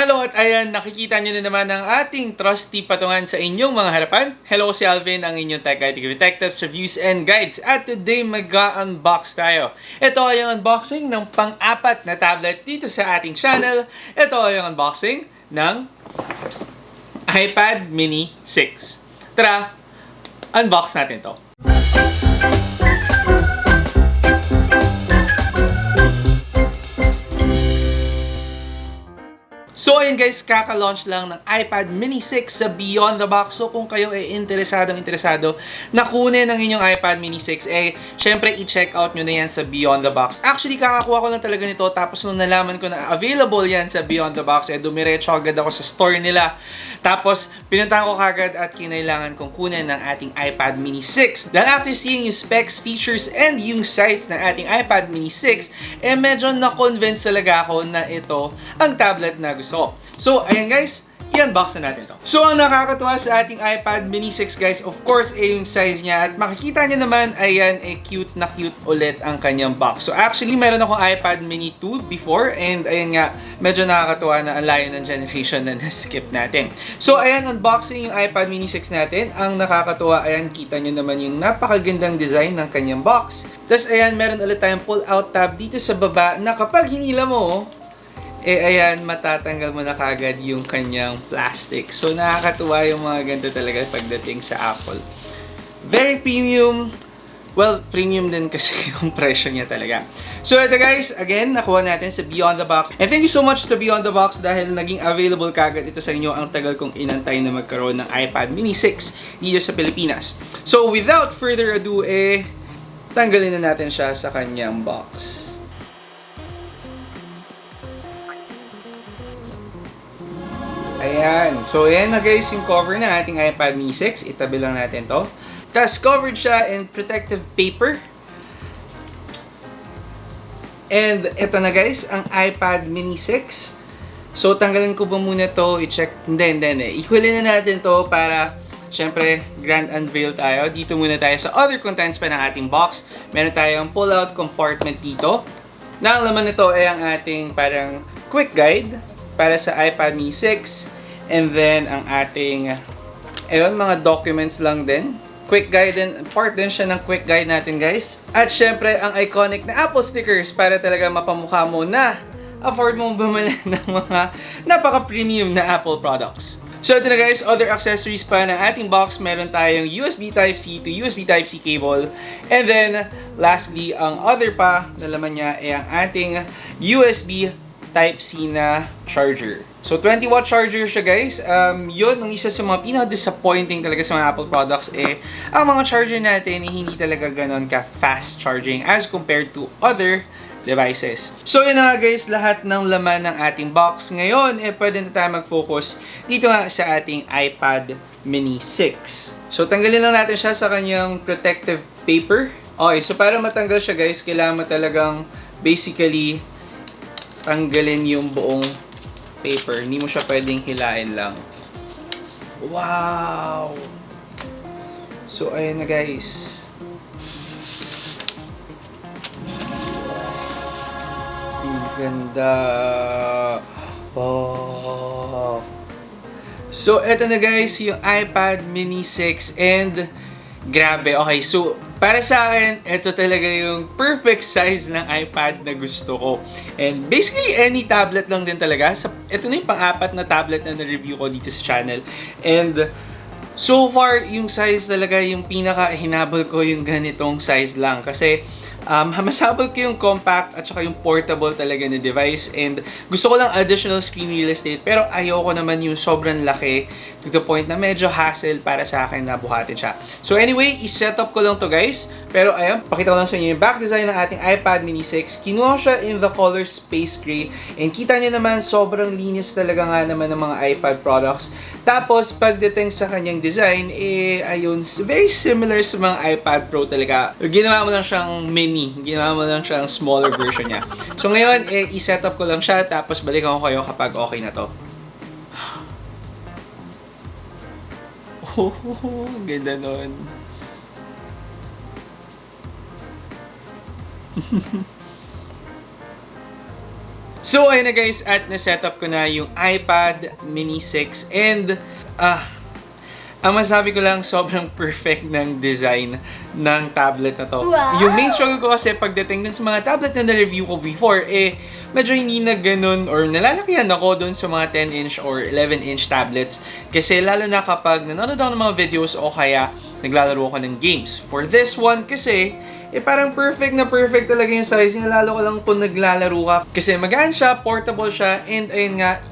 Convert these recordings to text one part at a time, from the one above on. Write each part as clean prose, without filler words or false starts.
Hello at ayan, nakikita nyo na naman ang ating trusty patungan sa inyong mga harapan. Hello, si Alvin, ang inyong Tech IT Detectives, Reviews, and Guides. At today, mag-unbox tayo. Ito ay ang unboxing ng pang-apat na tablet dito sa ating channel. Ito ay ang unboxing ng iPad Mini 6. Tara, unbox natin to. So ayun guys, kaka-launch lang ng iPad Mini 6 sa Beyond the Box. So kung kayo ay interesado na kunin ang inyong iPad Mini 6, syempre i-check out nyo na yan sa Beyond the Box. Actually, kakakuha ko lang talaga nito, tapos nung nalaman ko na available yan sa Beyond the Box, dumiretso agad ako sa store nila. Tapos pinuntahan ko kagad at kinailangan kong kunin ng ating iPad Mini 6. Dahil after seeing yung specs, features, and yung size ng ating iPad Mini 6, medyo na-convince talaga ako na ito ang tablet na gusto. So, ayan guys, i-unbox na natin to. So, ang nakakatuwa sa ating iPad Mini 6 guys, of course, yung size niya. At makikita niyo naman, ayan, cute na cute ulit ang kanyang box. So, actually, meron akong iPad Mini 2 before. And ayan nga, medyo nakakatuwa na ang layo ng generation na na-skip natin. So, ayan, unboxing yung iPad Mini 6 natin. Ang nakakatuwa, ayan, kita niyo naman yung napakagandang design ng kanyang box. Tapos, ayan, meron ulit tayong pull-out tab dito sa baba na kapag hinila mo, ayan, matatanggal mo na kagad yung kanyang plastic. So, nakakatuwa yung mga ganito talaga pagdating sa Apple. Very premium. Well, premium din kasi yung presyo niya talaga. So, ito guys, again, nakuha natin sa Beyond the Box. And thank you so much sa Beyond the Box dahil naging available kagad ito sa inyo. Ang tagal kong inantay na magkaroon ng iPad Mini 6 dito sa Pilipinas. So, without further ado, tanggalin na natin siya sa kanyang box. Ayan. So, ayan na guys yung cover ng ating iPad Mini 6. Itabi lang natin to. Tapos, covered siya in protective paper. And, ito na guys, ang iPad Mini 6. So, tanggalin ko ba muna to? I-check. Hindi. Ihuli na natin to para, syempre, grand unveil tayo. Dito muna tayo sa other contents pa ng ating box. Meron tayong pull-out compartment dito. Na ang laman nito ay ang ating parang quick guide para sa iPad Mini 6. And then, ang ating, mga documents lang din. Quick guide din, part din siya ng quick guide natin, guys. At syempre, ang iconic na Apple stickers para talaga mapamukha mo na afford mong bumili ng mga napaka-premium na Apple products. So, ito na guys, other accessories pa ng ating box. Meron tayong USB Type-C to USB Type-C cable. And then, lastly, ang other pa na laman niya ay ang ating USB Type-C na charger. So, 20-watt charger siya guys. Yun, ang isa sa mga pinaka-disappointing talaga sa mga Apple products ang mga charger natin hindi talaga ganon ka-fast charging as compared to other devices. So, yun na nga guys, lahat ng laman ng ating box. Ngayon, pwede na tayo mag-focus dito nga sa ating iPad Mini 6. So, tanggalin lang natin siya sa kanyang protective paper. Okay, so para matanggal siya guys, kailangan mo talagang basically tanggalin yung buong paper. Hindi mo siya pwedeng hilain lang. Wow! So, ayun na guys. Ang ganda. Oh. So, eto na guys, yung iPad Mini 6 and grabe. Okay, so para sa akin, ito talaga yung perfect size ng iPad na gusto ko. And basically, any tablet lang din talaga. Ito na yung pang-apat na tablet na na-review ko dito sa channel. And so far, yung size talaga, yung pinaka-hinabol ko yung ganitong size lang. Kasi masabog ko yung compact at saka yung portable talaga na device. And gusto ko lang additional screen real estate. Pero ayoko naman yung sobrang laki to the point na medyo hassle para sa akin na buhatin siya. So anyway, i-set up ko lang to guys. Pero ayun, pakita ko lang sa inyo yung back design ng ating iPad Mini 6. Kinuha siya in the color Space Gray. And kita nyo naman, sobrang linis talaga nga naman ng mga iPad products. Tapos, pagdating sa kanyang design, ayun, very similar sa mga iPad Pro talaga. Ginawa mo lang siyang mini. Ginawa mo lang siyang smaller version niya. So ngayon, i-set up ko lang siya. Tapos, balikan ko kayo kapag okay na to. Oh, ganda nun. So ayun na guys, at na-setup ko na yung iPad Mini 6 and ang masabi ko lang, sobrang perfect ng design ng tablet na to. Wow! Yung main struggle ko kasi pagdating dun sa mga tablet na na-review ko before, medyo hindi na ganun or nalalakihan ako dun sa mga 10-inch or 11-inch tablets. Kasi lalo na kapag nanonood ako ng mga videos o kaya naglalaro ako ng games. For this one kasi, parang perfect na perfect talaga yung size niya, lalo ko lang kung naglalaro ka. Kasi magaan siya, portable siya, and ayun nga,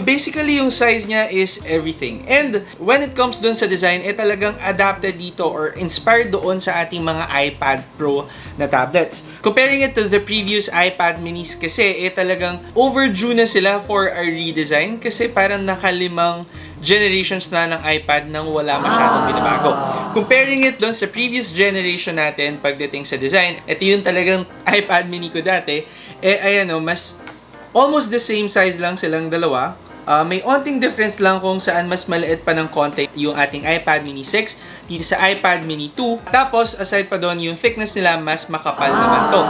basically yung size niya is everything. And when it comes dun sa design, talagang adapted dito or inspired doon sa ating mga iPad Pro na tablets. Comparing it to the previous iPad minis kasi, talagang overdue na sila for a redesign kasi parang nakalimang generations na ng iPad nang wala masyadong binabago. Comparing it doon sa previous generation natin pagdating sa design, ito yung talagang iPad mini ko dati, ayan o, mas almost the same size lang silang dalawa. May onting difference lang kung saan mas maliit pa ng konti yung ating iPad Mini 6 dito sa iPad Mini 2. Tapos, aside pa doon, yung thickness nila mas makapal naman to.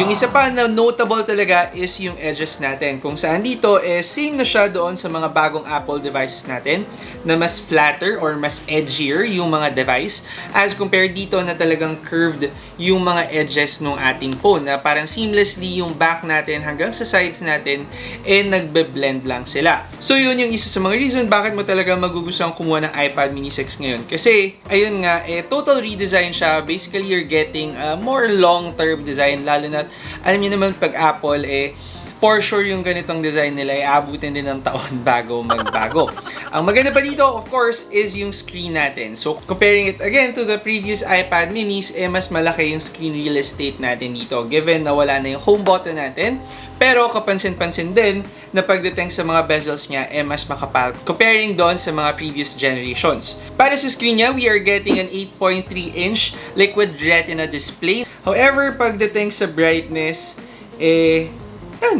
Yung isa pa na notable talaga is yung edges natin. Kung saan dito, same na siya doon sa mga bagong Apple devices natin na mas flatter or mas edgier yung mga device as compared dito na talagang curved yung mga edges ng ating phone na parang seamlessly yung back natin hanggang sa sides natin nagbe-blend lang sila. So yun yung isa sa mga reason bakit mo talaga magugustuhan kumuha ng iPad Mini 6 ngayon. Kasi, ayun nga, total redesign siya. Basically, you're getting a more long-term design. Lalo na, alam niyo naman pag Apple, for sure yung ganitong design nila abutin din ng taon bago magbago. Ang maganda pa dito, of course, is yung screen natin. So, comparing it again to the previous iPad minis, mas malaki yung screen real estate natin dito. Given na wala na yung home button natin, pero kapansin-pansin din na pagdating sa mga bezels niya, mas makapal. Comparing doon sa mga previous generations. Para sa screen niya, we are getting an 8.3-inch liquid retina display. However, pagdating sa brightness,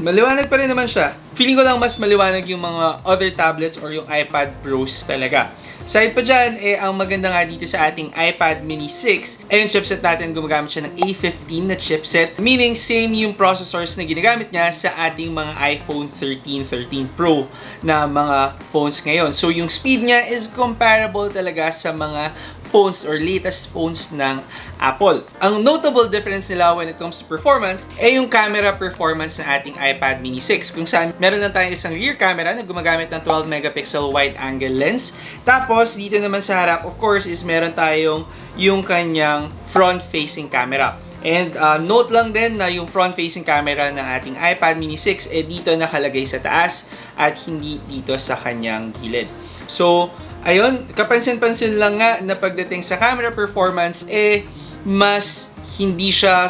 maliwanag pa rin naman siya. Feeling ko lang mas maliwanag yung mga other tablets or yung iPad Pros talaga. Side pa dyan, ang maganda nga dito sa ating iPad Mini 6, yung chipset natin, gumagamit siya ng A15 na chipset. Meaning, same yung processors na ginagamit niya sa ating mga iPhone 13, 13 Pro na mga phones ngayon. So, yung speed niya is comparable talaga sa mga phones or latest phones ng Apple. Ang notable difference nila when it comes to performance yung camera performance ng ating iPad Mini 6 kung saan meron lang tayong isang rear camera na gumagamit ng 12 megapixel wide angle lens. Tapos dito naman sa harap, of course, is meron tayong yung kanyang front facing camera. And note lang din na yung front-facing camera ng ating iPad Mini 6 dito nakalagay sa taas at hindi dito sa kanyang gilid. So, ayun, kapansin-pansin lang nga na pagdating sa camera performance, mas hindi siya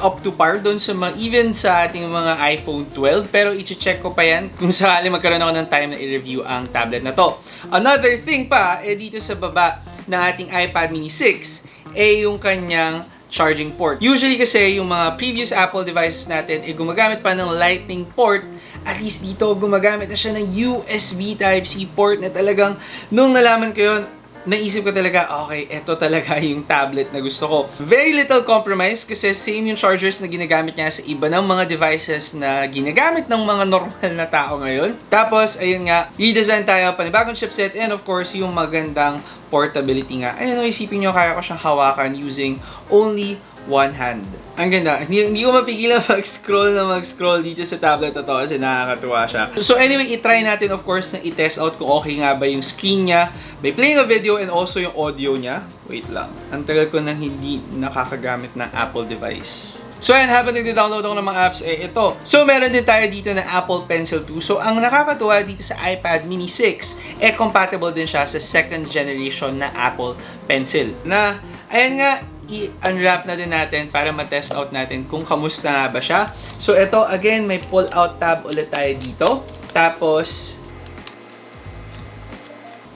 up to par doon sa mga, even sa ating mga iPhone 12. Pero i-check ko pa yan kung sakali magkaroon ako ng time na i-review ang tablet na to. Another thing pa, dito sa baba ng ating iPad Mini 6, yung kanyang charging port. Usually kasi yung mga previous Apple devices natin gumagamit pa ng Lightning port. At least dito gumagamit na siya ng USB Type-C port na talagang nung nalaman ko yun, naisip ko talaga, okay, ito talaga yung tablet na gusto ko. Very little compromise kasi same yung chargers na ginagamit niya sa iba ng mga devices na ginagamit ng mga normal na tao ngayon. Tapos, ayun nga, redesign tayo, panibagong chipset, and of course, yung magandang portability nga. Ayun, isipin nyo, kaya ko siyang hawakan using only one hand. Ang ganda. Hindi ko mapigilan mag-scroll dito sa tablet na to kasi nakakatuwa siya. So anyway, i-try natin of course na i-test out kung okay nga ba yung screen niya by playing a video and also yung audio niya. Wait lang. Ang tagal ko nang hindi nakakagamit ng Apple device. So ayan, habang nagde-download ako ng mga apps, ito. So meron din tayo dito na Apple Pencil 2. So ang nakakatuwa dito sa iPad Mini 6, compatible din siya sa second generation na Apple Pencil. Na, ayan nga, i-unwrap na din natin para ma-test out natin kung kamusta nga ba siya. So ito, again, may pull-out tab ulit tayo dito. Tapos,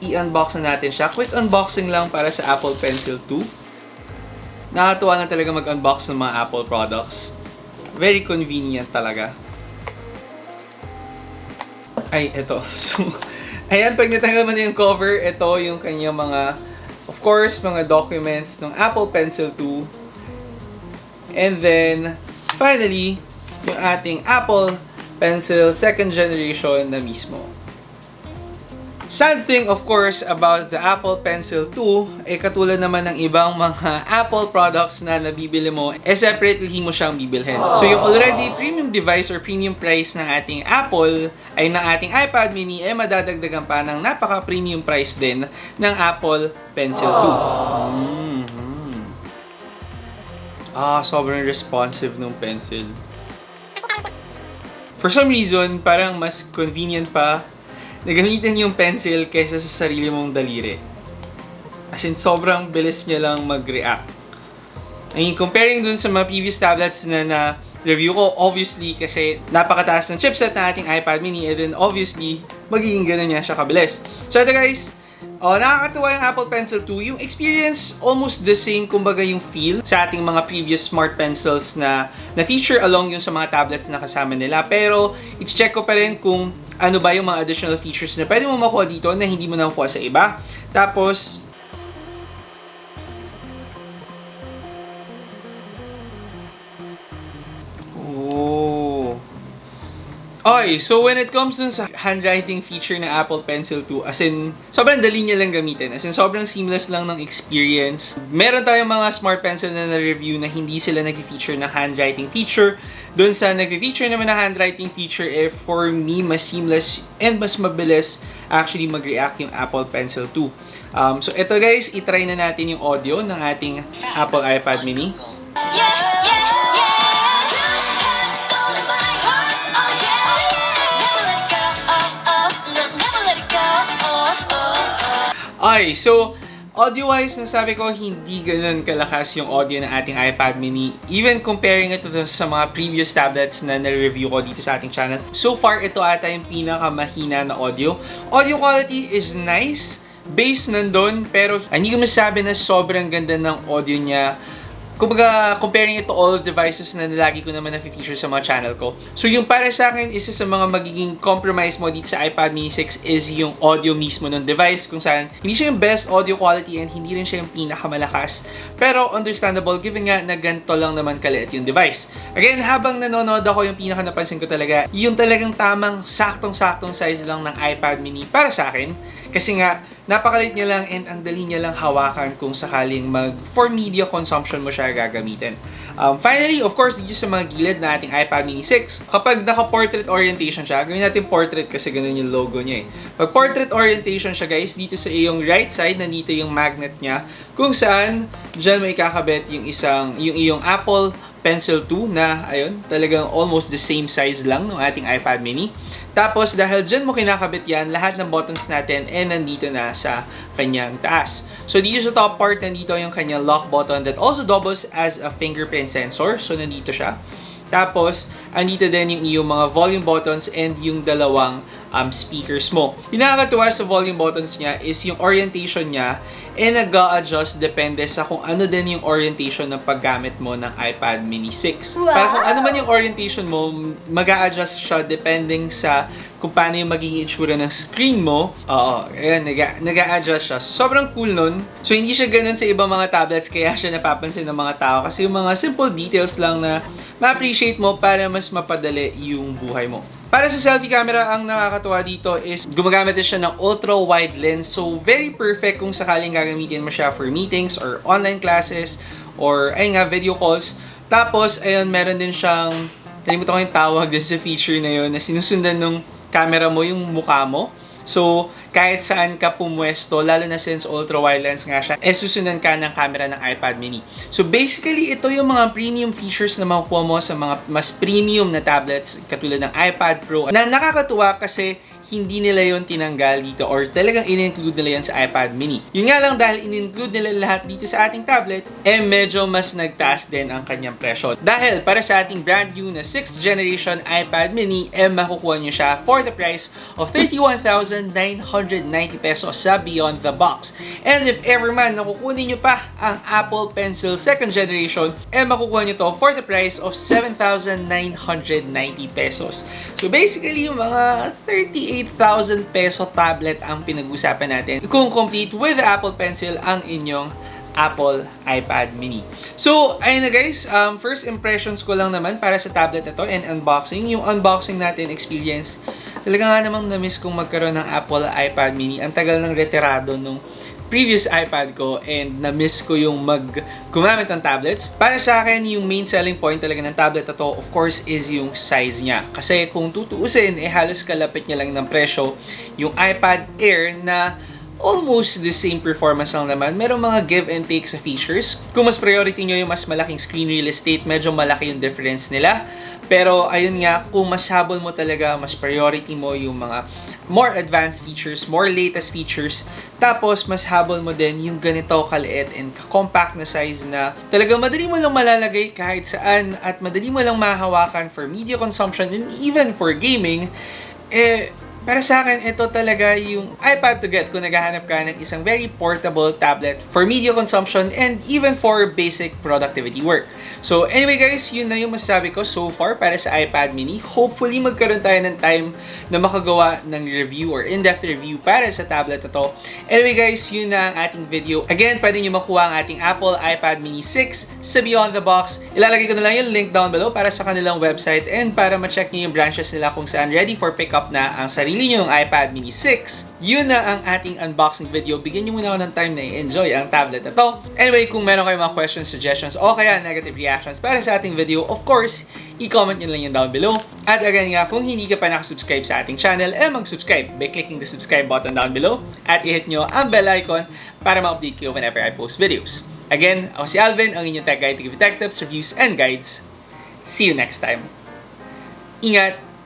i-unbox na natin siya. Quick unboxing lang para sa Apple Pencil 2. Nakakatuwa na talaga mag-unbox ng mga Apple products. Very convenient talaga. Ay, ito. So, ayan, pag natanggal mo na yung cover, ito yung kanyang mga, of course, mga documents ng Apple Pencil 2. And then, finally, yung ating Apple Pencil second generation na mismo. Sad thing, of course, about the Apple Pencil 2, katulad naman ng ibang mga Apple products na nabibili mo, separately mo siyang bibilhin. So, yung already premium device or premium price ng ating Apple, ay ng ating iPad mini, madadagdagan pa ng napaka-premium price din ng Apple Pencil 2. Sobrang responsive ng pencil. For some reason, parang mas convenient pa na gamitin yung pencil kaysa sa sarili mong daliri. As in, sobrang bilis niya lang mag-react. I mean, comparing dun sa mga previous tablets na review ko, obviously, kasi napakataas ng chipset na ating iPad mini, and then obviously, magiging ganun niya siya kabilis. So ito guys, nakakatuwa yung Apple Pencil 2. Yung experience, almost the same, kumbaga yung feel sa ating mga previous smart pencils na feature along yung sa mga tablets na kasama nila. Pero, i-check ko pa rin kung ano ba yung mga additional features na pwede mo makuha dito na hindi mo nakuha sa iba. Tapos, okay, so when it comes dun sa handwriting feature ng Apple Pencil 2, as in, sobrang dali niya lang gamitin. As in, sobrang seamless lang ng experience. Meron tayong mga smart pencil na na-review na hindi sila nag-feature ng handwriting feature. Dun sa nag-feature naman ng handwriting feature, for me, mas seamless and mas mabilis actually mag-react yung Apple Pencil 2. So, ito guys, itry na natin yung audio ng ating Apple iPad mini. Okay, so audio-wise, masasabi ko hindi ganun kalakas yung audio ng ating iPad mini. Even comparing ito sa mga previous tablets na na-review ko dito sa ating channel. So far, ito ata yung pinakamahina na audio. Audio quality is nice, bass nandun, pero hindi ko masasabi na sobrang ganda ng audio niya. Kumbaga, comparing it to all devices na lagi ko naman na-feature sa mga channel ko. So, yung para sa akin, isa sa mga magiging compromise mo dito sa iPad mini 6 is yung audio mismo ng device, kung saan hindi siya yung best audio quality and hindi rin siya yung pinakamalakas. Pero, understandable, given nga na ganito lang naman kaliit yung device. Again, habang nanonood ako, yung pinaka napansin ko talaga, yung talagang tamang saktong-saktong size lang ng iPad mini para sa akin. Kasi nga, napakalit niya lang and ang dali niya lang hawakan kung sakaling for media consumption mo siya gagamitin. Finally, of course, dito sa mga gilid na ating iPad mini 6, kapag naka-portrait orientation siya, gawin natin portrait kasi ganun yung logo niya eh. Pag portrait orientation siya guys, dito sa iyong right side, nandito yung magnet niya, kung saan, dyan mo ikakabit yung iyong Apple Pencil 2 na, ayun, talagang almost the same size lang ng ating iPad mini. Tapos, dahil dyan mo kinakabit yan, lahat ng buttons natin nandito na sa kanyang taas. So, dito sa top part, nandito yung kanyang lock button that also doubles as a fingerprint sensor. So, nandito siya. Tapos, andito din yung iyong mga volume buttons and yung dalawang speakers mo. Yung nakakatuwa sa volume buttons niya is yung orientation niya nag-a-adjust depende sa kung ano din yung orientation ng paggamit mo ng iPad mini 6. Wow. Para kung ano man yung orientation mo, mag-a-adjust siya depending sa kung paano yung magiging itsura ng screen mo. Ayan, nag-a-adjust siya. So, sobrang cool nun. So, hindi siya ganun sa ibang mga tablets kaya siya napapansin ng mga tao kasi yung mga simple details lang na ma-appreciate mo para mas mapadali yung buhay mo. Para sa selfie camera, ang nakakatuwa dito is gumagamit din siya ng ultra-wide lens. So, very perfect kung sakaling gagamitin mo siya for meetings or online classes or, ayun nga, video calls. Tapos, ayun, meron din siyang, kalimutan ko yung tawag din sa feature na yun, na sinusundan ng camera mo yung mukha mo. So, kahit saan ka pumwesto, lalo na since ultra-wide lens nga siya, susundan ka ng camera ng iPad mini. So, basically, ito yung mga premium features na makukuha mo sa mga mas premium na tablets, katulad ng iPad Pro, na nakakatuwa kasi hindi nila yon tinanggal dito or talagang in-include nila yan sa iPad mini. Yun nga lang dahil in-include nila lahat dito sa ating tablet, medyo mas nagtaas din ang kanyang presyo. Dahil para sa ating brand new na 6th generation iPad mini, makukuha nyo siya for the price of 31,990 pesos sa Beyond the Box. And if ever man nakukunin nyo pa ang Apple Pencil 2nd generation, makukuha nyo to for the price of 7,990 pesos. So basically, yung mga 38,000 peso tablet ang pinag-usapan natin kung complete with the Apple Pencil ang inyong Apple iPad mini. So, ayun na guys, first impressions ko lang naman para sa tablet na to and unboxing. Yung unboxing natin experience, talaga nga namang na-miss kong magkaroon ng Apple iPad mini. Ang tagal ng retirado nung previous iPad ko and na-miss ko yung gumamit ng tablets. Para sa akin, yung main selling point talaga ng tablet na to, of course, is yung size niya. Kasi kung tutuusin, halos kalapit niya lang ng presyo yung iPad Air na almost the same performance lang naman. Merong mga give and take sa features. Kung mas priority nyo yung mas malaking screen real estate, medyo malaki yung difference nila. Pero ayun nga, kung mas habol mo talaga, mas priority mo yung mga more advanced features, more latest features, tapos mas habol mo din yung ganito kaliit and compact na size na talagang madali mo lang malalagay kahit saan at madali mo lang mahawakan for media consumption and even for gaming, para sa akin, ito talaga yung iPad to get kung naghahanap ka ng isang very portable tablet for media consumption and even for basic productivity work. So anyway guys, yun na yung masasabi ko so far para sa iPad mini. Hopefully magkaroon tayo ng time na makagawa ng review or in-depth review para sa tablet na to. Anyway guys, yun na ang ating video. Again, pwede nyo makuha ang ating Apple iPad mini 6 sa Beyond the Box. Ilalagay ko na lang yung link down below para sa kanilang website and para ma-check nyo yung branches nila kung saan ready for pickup na ang sarili nyo ng iPad mini 6. Yun na ang ating unboxing video. Bigyan nyo muna ako ng time na i-enjoy ang tablet na to. Anyway, kung meron kayong mga questions, suggestions, o kaya negative reactions para sa ating video, of course, i-comment nyo lang yan down below. At again nga, kung hindi ka pa nakasubscribe sa ating channel, mag-subscribe by clicking the subscribe button down below at i-hit nyo ang bell icon para ma-update kayo whenever I post videos. Again, ako si Alvin, ang inyong tech guide to give you tech tips, reviews, and guides. See you next time. Ingat!